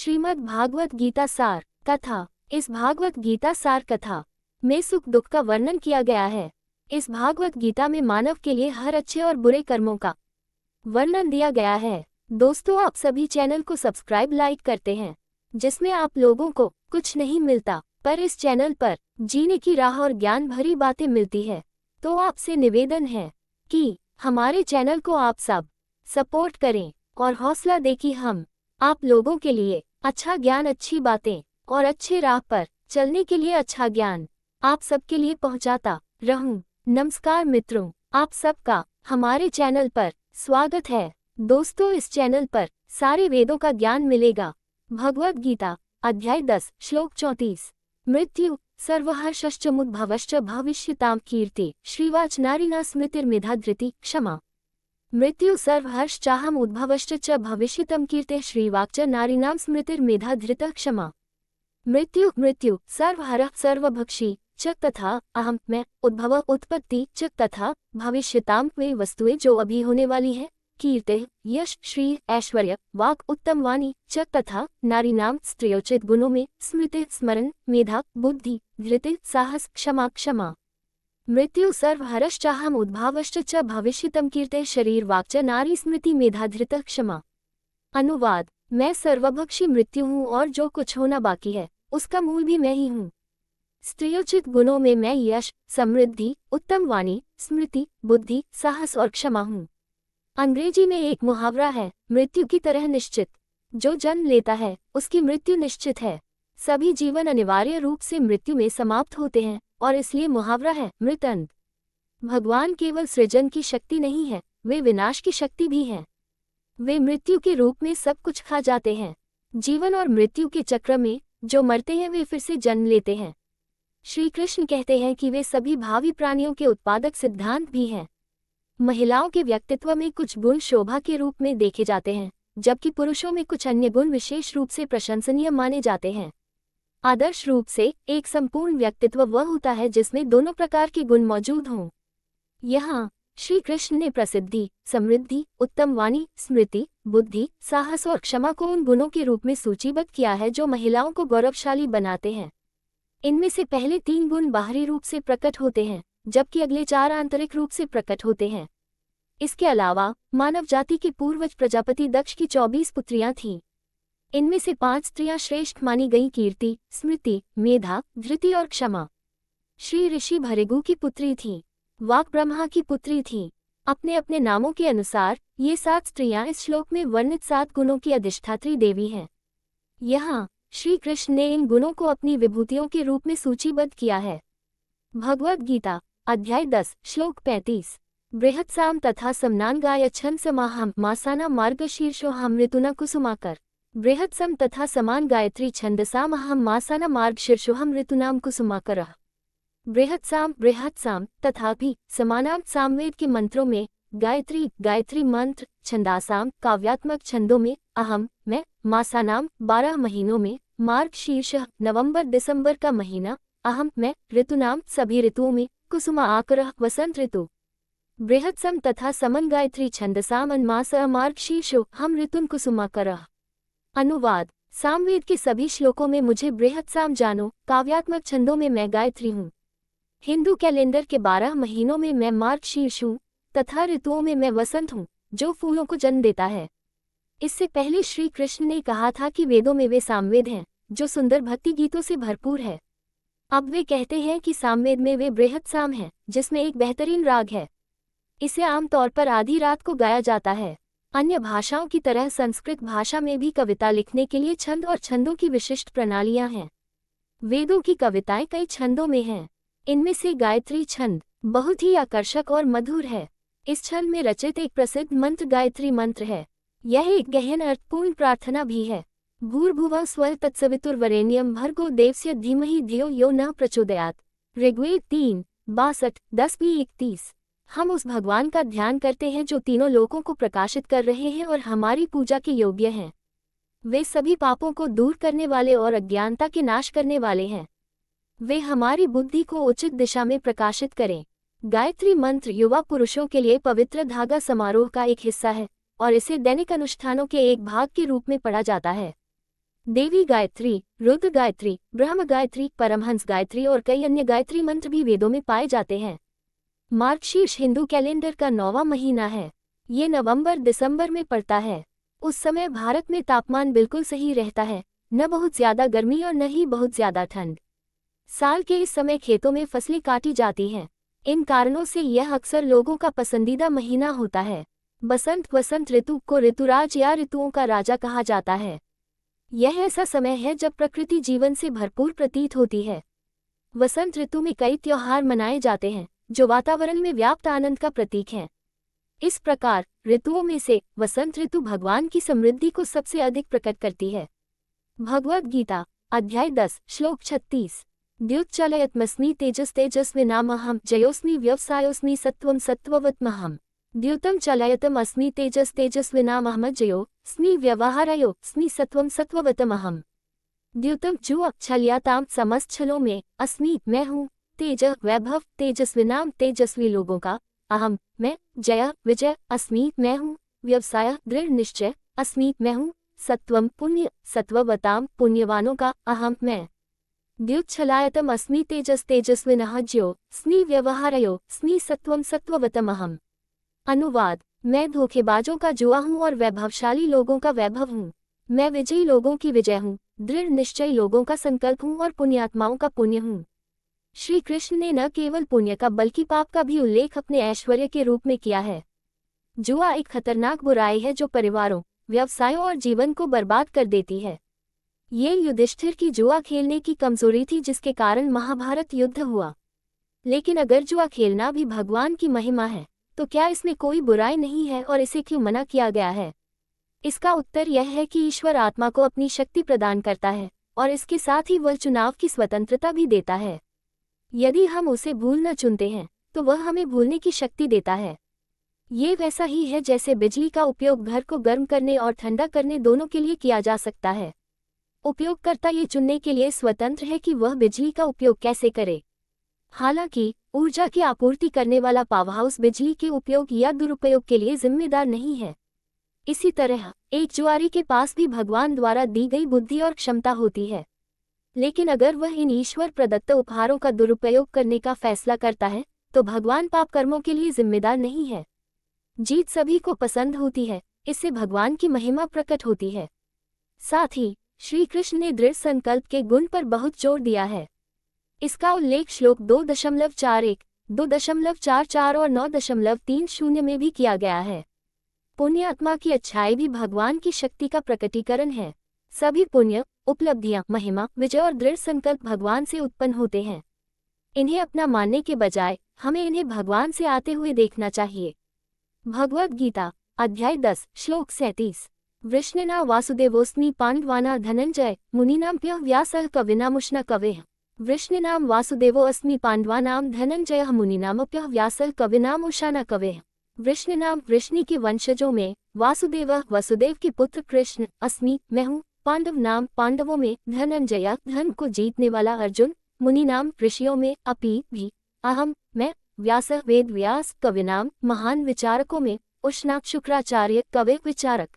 श्रीमद् भागवत गीता सार कथा। इस भागवत गीता सार कथा में सुख दुख का वर्णन किया गया है। इस भागवत गीता में मानव के लिए हर अच्छे और बुरे कर्मों का वर्णन दिया गया है। दोस्तों, आप सभी चैनल को सब्सक्राइब लाइक करते हैं, जिसमें आप लोगों को कुछ नहीं मिलता, पर इस चैनल पर जीने की राह और ज्ञान भरी बातें मिलती है। तो आपसे निवेदन है कि हमारे चैनल को आप सब सपोर्ट करें और हौसला दें कि हम आप लोगों के लिए अच्छा ज्ञान, अच्छी बातें और अच्छे राह पर चलने के लिए अच्छा ज्ञान आप सबके लिए पहुंचाता रहूं। नमस्कार मित्रों, आप सबका हमारे चैनल पर स्वागत है। दोस्तों, इस चैनल पर सारे वेदों का ज्ञान मिलेगा। भगवद गीता अध्याय 10 श्लोक 34। मृत्यु सर्वहर्षश्चमुद्भवश्च भविष्यतां कीर्ति श्रीवाच नारिणा स्मृतिर्मेधा धृति क्षमा। मृत्यु सर्वहर्ष चाहम उद्भवश्च च भविष्यतं कीर्ते श्रीवाक्च नारीणां स्मृतिर्मेधा धृत क्षमा। मृत्यु सर्वहरः सर्वभक्षी च तथा अहम मैं उद्भव उत्पत्ति च तथा भविष्यतां वे वस्तुएं जो अभी होने वाली है, कीर्ते यश श्री ऐश्वर्य वाक उत्तम वाणी च तथा नारीणां स्त्रियोचित गुणों में स्मृति स्मरण मेधा बुद्धि धृति साहस क्षमा क्षमा। मृत्यु सर्वहरश्चाहम उद्भावश्च च भविष्यतं कीर्ते शरीर वाक्च नारी स्मृति मेधा धृत क्षमा। अनुवाद। मैं सर्वभक्षी मृत्यु हूँ और जो कुछ होना बाकी है उसका मूल भी मैं ही हूँ। स्त्रियोचित गुणों में मैं यश, समृद्धि, उत्तम वाणी, स्मृति, बुद्धि, साहस और क्षमा हूँ। अंग्रेजी में एक मुहावरा है, मृत्यु की तरह निश्चित। जो जन्म लेता है उसकी मृत्यु निश्चित है। सभी जीवन अनिवार्य रूप से मृत्यु में समाप्त होते हैं और इसलिए मुहावरा है मृतंत। भगवान केवल सृजन की शक्ति नहीं है, वे विनाश की शक्ति भी हैं। वे मृत्यु के रूप में सब कुछ खा जाते हैं। जीवन और मृत्यु के चक्र में जो मरते हैं वे फिर से जन्म लेते हैं। श्री कृष्ण कहते हैं कि वे सभी भावी प्राणियों के उत्पादक सिद्धांत भी हैं। महिलाओं के व्यक्तित्व में कुछ गुण शोभा के रूप में देखे जाते हैं, जबकि पुरुषों में कुछ अन्य गुण विशेष रूप से प्रशंसनीय माने जाते हैं। आदर्श रूप से एक संपूर्ण व्यक्तित्व वह होता है जिसमें दोनों प्रकार के गुण मौजूद हों। यहाँ श्री कृष्ण ने प्रसिद्धि, समृद्धि, उत्तम वाणी, स्मृति, बुद्धि, साहस और क्षमा को उन गुणों के रूप में सूचीबद्ध किया है जो महिलाओं को गौरवशाली बनाते हैं। इनमें से पहले 3 गुण बाहरी रूप से प्रकट होते हैं, जबकि अगले 4 आंतरिक रूप से प्रकट होते हैं। इसके अलावा मानव जाति के पूर्वज प्रजापति दक्ष की 24 पुत्रियां थीं। इनमें से 5 स्त्रियां श्रेष्ठ मानी गईं, कीर्ति, स्मृति, मेधा, धृति और क्षमा। श्री ऋषि भृगु की पुत्री थीं, वाक ब्रह्मा की पुत्री थीं। अपने अपने नामों के अनुसार ये 7 स्त्रियां इस श्लोक में वर्णित 7 गुणों की अधिष्ठात्री देवी हैं। यहाँ श्री कृष्ण ने इन गुणों को अपनी विभूतियों के रूप में सूचीबद्ध किया है। भगवद गीता अध्याय 10 श्लोक 35। बृहत्साम तथा समनान गायच्छन् समाहं मासाना मार्गशीर्षोऽहं ऋतुना कुसुमाकर। बृहत्सम तथा समान गायत्री छंदसामहं मासाना मार्गशीर्षोऽहं ऋतूनां कुसुमाकरः। बृहत्साम तथा भी समानाम सामवेद के मंत्रों में गायत्री मंत्र, छंदासाम काव्यात्मक छंदों में, अहम मैं, मासानाम 12 महीनों में, मार्गशीर्ष नवंबर दिसंबर का महीना, अहम मैं, ऋतुनाम सभी ऋतुओं में, कुसुमा आकरः वसंत ऋतु। बृहत्सम तथा समन गायत्री छंदसाम अन्मास मार्गशीर्षो हम ऋतुन कुसुमाकरः। अनुवाद। सामवेद के सभी श्लोकों में मुझे बृहत्साम जानो, काव्यात्मक छंदों में मैं गायत्री हूँ, हिंदू कैलेंडर के 12 महीनों में मैं मार्गशीर्ष हूँ तथा ऋतुओं में मैं वसंत हूँ जो फूलों को जन्म देता है। इससे पहले श्री कृष्ण ने कहा था कि वेदों में वे सामवेद हैं जो सुंदर भक्ति गीतों से भरपूर है। अब वे कहते हैं कि सामवेद में वे बृहत्साम हैं जिसमें एक बेहतरीन राग है। इसे आमतौर पर आधी रात को गाया जाता है। अन्य भाषाओं की तरह संस्कृत भाषा में भी कविता लिखने के लिए छंद और छंदों की विशिष्ट प्रणालियां हैं। वेदों की कविताएं कई छंदों में हैं। इनमें से गायत्री छंद बहुत ही आकर्षक और मधुर है। इस छंद में रचित एक प्रसिद्ध मंत्र गायत्री मंत्र है। यह एक गहन अर्थपूर्ण प्रार्थना भी है। भूर्भुवः स्वः तत्सवितुर्वरेण्यं भर्गो देवस्य धीमहि धियो यो न प्रचोदयात्। ऋग्वेद 3:62, 10b-31। हम उस भगवान का ध्यान करते हैं जो तीनों लोकों को प्रकाशित कर रहे हैं और हमारी पूजा के योग्य हैं। वे सभी पापों को दूर करने वाले और अज्ञानता के नाश करने वाले हैं। वे हमारी बुद्धि को उचित दिशा में प्रकाशित करें। गायत्री मंत्र युवा पुरुषों के लिए पवित्र धागा समारोह का एक हिस्सा है और इसे दैनिक अनुष्ठानों के एक भाग के रूप में पढ़ा जाता है। देवी गायत्री, रुद्र गायत्री, ब्रह्म गायत्री, परमहंस गायत्री और कई अन्य गायत्री मंत्र भी वेदों में पाए जाते हैं। मार्गशीर्ष हिंदू कैलेंडर का 9वां महीना है। ये नवंबर दिसंबर में पड़ता है। उस समय भारत में तापमान बिल्कुल सही रहता है, न बहुत ज्यादा गर्मी और न ही बहुत ज्यादा ठंड। साल के इस समय खेतों में फसलें काटी जाती हैं। इन कारणों से यह अक्सर लोगों का पसंदीदा महीना होता है। वसंत ऋतु को ऋतुराज या ऋतुओं का राजा कहा जाता है। यह ऐसा समय है जब प्रकृति जीवन से भरपूर प्रतीत होती है। वसंत ऋतु में कई त्योहार मनाए जाते हैं जो वातावरण में व्याप्त आनंद का प्रतीक हैं। इस प्रकार ऋतुओं में से वसंत ऋतु भगवान की समृद्धि को सबसे अधिक प्रकट करती है। भगवद गीता अध्याय 10 श्लोक 36 द्युतचलयत्मस्मि तेजस्तेजस्विनामहं जयोस्मि व्यवसायोस्मि सत्वं सत्त्ववत्महं द्युतं चलयतम अस्मि तेजस्तेजस्विनामहमजयो स्मि व्यवहारयो स्मि सत्वं सत्त्ववतमहं द्युतं जु छलयाताम समस्त छलों में अस्मि मैं हूँ, तेज वैभव तेजस्विनाम तेजस्वी लोगों का, अहम मैं, जय विजय अस्मि मैं हूँ, व्यवसाय दृढ़ निश्चय अस्मि मैं हूँ, सत्वम पुण्य सत्ववताम पुण्यवानों का, अहम मैं द्युच्छलायतम अस्मि तेजस्विनः ज्यो स्मि व्यवहारयो स्मि सत्वम सत्ववतमहम्। अनुवाद मैं धोखेबाजों का जुआ हूँ और वैभवशाली लोगों का वैभव हूँ। मैं विजयी लोगों की विजय हूँ, दृढ़ निश्चयी लोगों का संकल्प हूँ और पुण्यात्माओं का पुण्य हूँ। श्री कृष्ण ने न केवल पुण्य का बल्कि पाप का भी उल्लेख अपने ऐश्वर्य के रूप में किया है। जुआ एक खतरनाक बुराई है जो परिवारों, व्यवसायों और जीवन को बर्बाद कर देती है। ये युधिष्ठिर की जुआ खेलने की कमजोरी थी जिसके कारण महाभारत युद्ध हुआ। लेकिन अगर जुआ खेलना भी भगवान की महिमा है तो क्या इसमें कोई बुराई नहीं है और इसे क्यों मना किया गया है? इसका उत्तर यह है कि ईश्वर आत्मा को अपनी शक्ति प्रदान करता है और इसके साथ ही वह चुनाव की स्वतंत्रता भी देता है। यदि हम उसे भूलना चुनते हैं तो वह हमें भूलने की शक्ति देता है। ये वैसा ही है जैसे बिजली का उपयोग घर को गर्म करने और ठंडा करने दोनों के लिए किया जा सकता है। उपयोगकर्ता ये चुनने के लिए स्वतंत्र है कि वह बिजली का उपयोग कैसे करे। हालांकि ऊर्जा की आपूर्ति करने वाला पावरहाउस बिजली के उपयोग या दुरुपयोग के लिए जिम्मेदार नहीं है। इसी तरह एक जुआरी के पास भी भगवान द्वारा दी गई बुद्धि और क्षमता होती है, लेकिन अगर वह इन ईश्वर प्रदत्त उपहारों का दुरुपयोग करने का फैसला करता है तो भगवान पाप कर्मों के लिए जिम्मेदार नहीं है। जीत सभी को पसंद होती है, इससे भगवान की महिमा प्रकट होती है। साथ ही श्री कृष्ण ने दृढ़ संकल्प के गुण पर बहुत जोर दिया है। इसका उल्लेख श्लोक 2.41, 2.44 और 9.30 में भी किया गया है। पुण्य आत्मा की अच्छाई भी भगवान की शक्ति का प्रकटीकरण है। सभी पुण्य, उपलब्धियां, महिमा, विजय और दृढ़ संकल्प भगवान से उत्पन्न होते हैं। इन्हें अपना मानने के बजाय हमें इन्हें भगवान से आते हुए देखना चाहिए। भगवद गीता अध्याय 10 श्लोक 37 वृष्णिना वासुदेवोस्मि पांडवाना धनंजय मुनीनाम्प्य व्यासः कविनामुष्ण कवेः वृष्णिनां वासुदेवो अस्मि पांडवानां धनंजयः मुनीनामप्य व्यासः कविनामुषाना कवेः वृष्णिनां वृष्णि के वंशजों में वासुदेव वसुदेव के पुत्र कृष्ण अस्मि मैं हूँ, पांडव नाम पांडवों में धनंजय धन को जीतने वाला अर्जुन, मुनि नाम ऋषियों में अपि भी अहम मैं, व्यास वेद व्यास कविनाम महान विचारकों में उष्णाक शुक्राचार्य कवे विचारक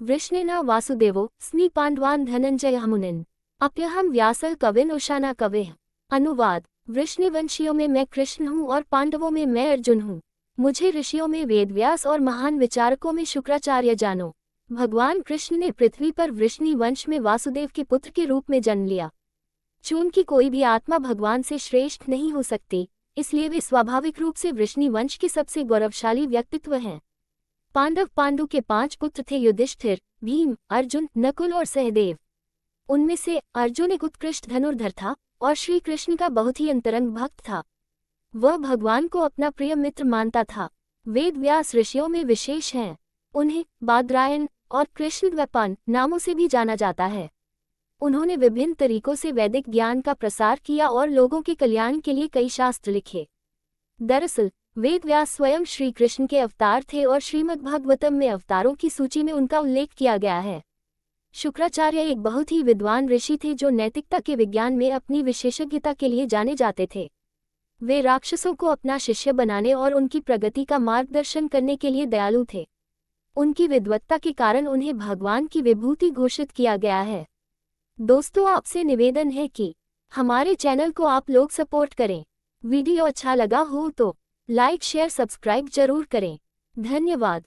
वृष्णिना वासुदेवो स्मि पांडवान धनंजय मुनिन् अप्यहम व्यासः कविन उषाना कवेः। अनुवाद वृष्णिवंशियों में मैं कृष्ण हूँ और पांडवों में मैं अर्जुन हूँ। मुझे ऋषियों में वेदव्यास और महान विचारकों में शुक्राचार्य जानो। भगवान कृष्ण ने पृथ्वी पर वृष्णि वंश में वासुदेव के पुत्र के रूप में जन्म लिया। चूंकि कोई भी आत्मा भगवान से श्रेष्ठ नहीं हो सकती, इसलिए वे स्वाभाविक रूप से वृष्णि वंश के सबसे गौरवशाली व्यक्तित्व हैं। पांडु के 5 पुत्र थे युधिष्ठिर, भीम, अर्जुन, नकुल और सहदेव। उनमें से अर्जुन एक उत्कृष्ट धनुर्धर था और श्री कृष्ण का बहुत ही अंतरंग भक्त था। वह भगवान को अपना प्रिय मित्र मानता था। वेद व्यास ऋषियों में विशेष हैं। उन्हें बादरायण और कृष्ण द्वैपायन नामों से भी जाना जाता है। उन्होंने विभिन्न तरीकों से वैदिक ज्ञान का प्रसार किया और लोगों के कल्याण के लिए कई शास्त्र लिखे। दरअसल वेद व्यास स्वयं श्री कृष्ण के अवतार थे और श्रीमद्भागवतम में अवतारों की सूची में उनका उल्लेख किया गया है। शुक्राचार्य एक बहुत ही विद्वान ऋषि थे जो नैतिकता के विज्ञान में अपनी विशेषज्ञता के लिए जाने जाते थे। वे राक्षसों को अपना शिष्य बनाने और उनकी प्रगति का मार्गदर्शन करने के लिए दयालु थे। उनकी विद्वत्ता के कारण उन्हें भगवान की विभूति घोषित किया गया है। दोस्तों, आपसे निवेदन है कि हमारे चैनल को आप लोग सपोर्ट करें। वीडियो अच्छा लगा हो तो लाइक शेयर सब्सक्राइब जरूर करें। धन्यवाद।